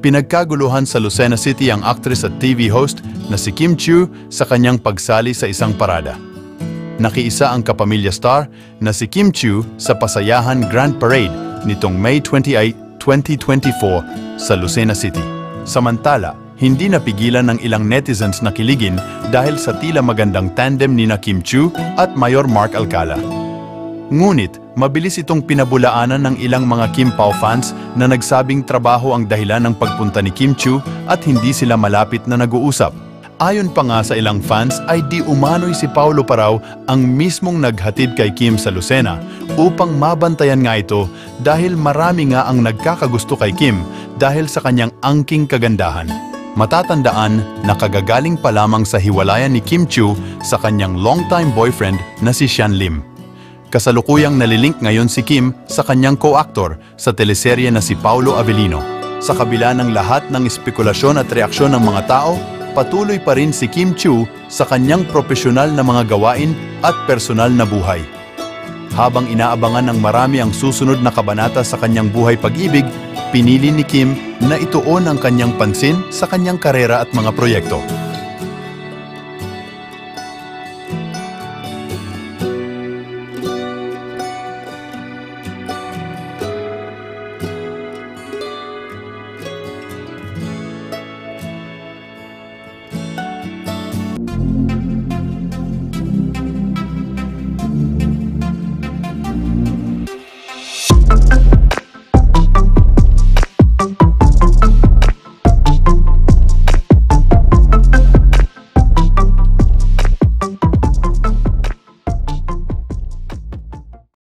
Pinagkaguluhan sa Lucena City ang actress at TV host na si Kim Chiu sa kanyang pagsali sa isang parada. Nakiisa ang kapamilya star na si Kim Chiu sa Pasayahan Grand Parade nitong May 28, 2024 sa Lucena City. Samantala, hindi napigilan ng ilang netizens na kiligin dahil sa tila magandang tandem ni na Kim Chiu at Mayor Mark Alcala. Ngunit, mabilis itong pinabulaanan ng ilang mga Kim Pao fans na nagsabing trabaho ang dahilan ng pagpunta ni Kim Chiu at hindi sila malapit na nag-uusap. Ayon pa nga sa ilang fans ay di umano'y si Paulo Parao ang mismong naghatid kay Kim sa Lucena upang mabantayan nga ito dahil marami nga ang nagkakagusto kay Kim dahil sa kanyang angking kagandahan. Matatandaan na kagagaling pa lamang sa hiwalayan ni Kim Chiu sa kanyang longtime boyfriend na si Sean Lim. Kasalukuyang nalilink ngayon si Kim sa kanyang co-actor sa teleserye na si Paulo Avellino. Sa kabila ng lahat ng espekulasyon at reaksyon ng mga tao, patuloy pa rin si Kim Chiu sa kanyang profesional na mga gawain at personal na buhay. Habang inaabangan ng marami ang susunod na kabanata sa kanyang buhay pag-ibig, pinili ni Kim na ituon ang kanyang pansin sa kanyang karera at mga proyekto.